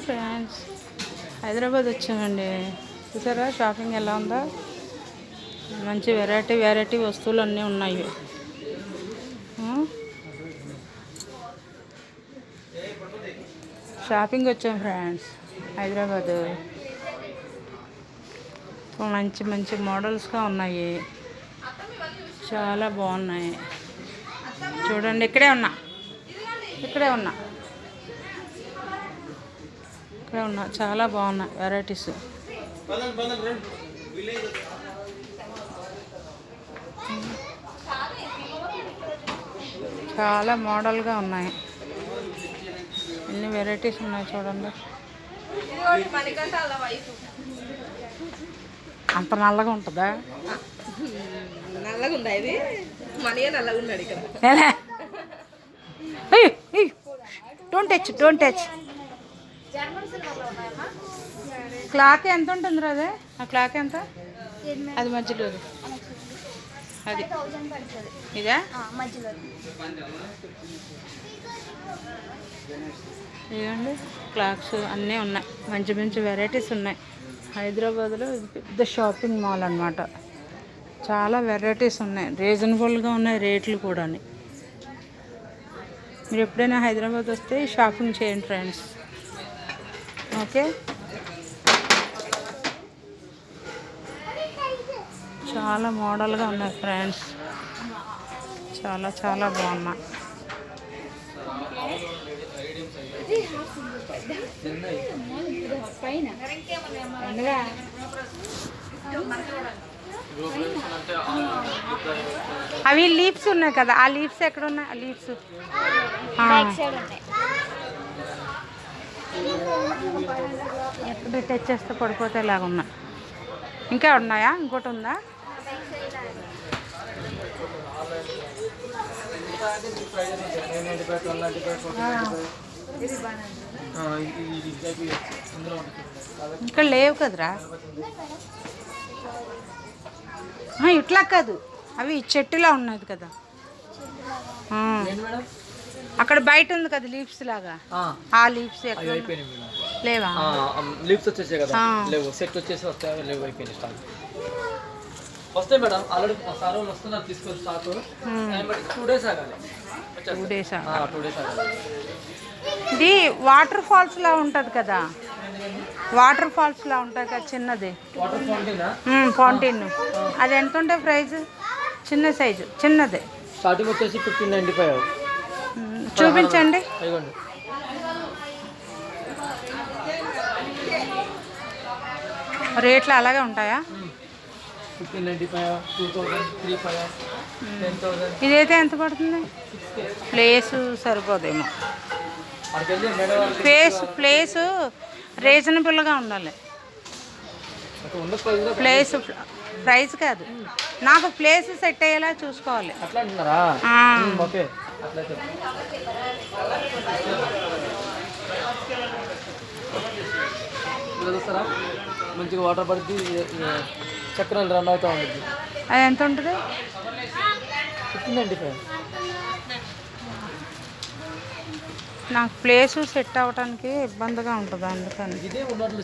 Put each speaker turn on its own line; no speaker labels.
Friends, Hyderabad వచ్చామండి. చూసారా shopping ఎలా ఉందో. మంచి వెరైటీ వస్తువులు అన్నీ ఉన్నాయి. షాపింగ్ వచ్చాం ఫ్రెండ్స్ హైదరాబాద్. మంచి మోడల్స్గా ఉన్నాయి, చాలా బాగున్నాయి. చూడండి, ఇక్కడే ఉన్నా చాలా బాగున్నాయి వెరైటీస్. చాలా మోడల్గా ఉన్నాయి, ఎన్ని వెరైటీస్ ఉన్నాయి చూడండి. అంత నల్లగా ఉంటుందా?
నల్లగా ఉందా? ఇది మనీయే నల్లగా ఉన్నాడు ఇక్కడ.
Don't touch. క్లాక్ ఎంత ఉంటుంది అదే? ఆ క్లాక్ ఎంత? అది మధ్యలో అది ఇదా? ఇదండి క్లాక్స్ అన్నీ ఉన్నాయి, మంచి వెరైటీస్ ఉన్నాయి. హైదరాబాద్లో ఇది పెద్ద షాపింగ్ మాల్ అన్నమాట. చాలా వెరైటీస్ ఉన్నాయి, రీజనబుల్గా ఉన్నాయి రేట్లు కూడా. మీరు ఎప్పుడైనా హైదరాబాద్ వస్తే షాపింగ్ చేయండి ఫ్రెండ్స్. ఓకే, చాలా మోడల్గా ఉన్నాయి ఫ్రెండ్స్, చాలా బాగున్నాయి. అవి లీవ్స్ ఉన్నాయి కదా, ఆ లీవ్స్ ఎక్కడ ఉన్నాయి? ఆ లీవ్స్ ఎక్కడ టచ్ చేస్తే పడిపోతే ఇలాగా ఉన్నాయి. ఇంకా ఉన్నాయా? ఇంకోటి ఉందా? ఇంకా లేవు కదరా. ఇట్లా కాదు, అవి చెట్టులా ఉన్నది కదా. అక్కడ బయట ఉంది కదా లీవ్స్ లాగా, ఆ లీవ్స్ లేవా?
లీవ్స్ వచ్చేసాయి కదా, లేవు. సెట్ వచ్చేసి వస్తాయి, లేవు, అయిపోయింది. స్టాక్ వస్తాయి మేడం, ఆల్రెడీ సార్ వాళ్ళు వస్తున్నారు తీసుకొని స్టాక్. 2 days ఆగాలి.
2 days
2 days ఆగాలి.
ఇది వాటర్ ఫాల్స్ లా ఉంటది కదా, వాటర్ ఫాల్స్ లా ఉంటుంది కదా చిన్నది.
వాటర్
ఫౌంటైన్ అది ఎంత ఉంటాయి ప్రైస్? చిన్న సైజు, చిన్నది.
స్టార్టింగ్ వచ్చేసి 1595.
చూపించండి. రేట్లు అలాగే ఉంటాయా?
1595, 2000, 3000, 10,000.
ఇదైతే ఎంత పడుతుంది? ప్లేసు సరిపోదేమో. ప్లేసు రీజనబుల్గా ఉండాలి. ప్రైస్ కాదు, నాకు ప్లేస్ సెట్ అయ్యేలా చూసుకోవాలి.
అట్లా అంటున్నారా? ఓకే, అట్లయితే చూస్తారా, మంచిగా వాటర్ పడుతుంది, చక్రాలు రన్ అవుతూ ఉంటుంది.
అది ఎంత ఉంటుంది?
1595.
నాకు ప్లేసు సెట్ అవ్వడానికి ఇబ్బందిగా ఉంటుంది, అందుకని.
ఇదే ఉన్నట్లు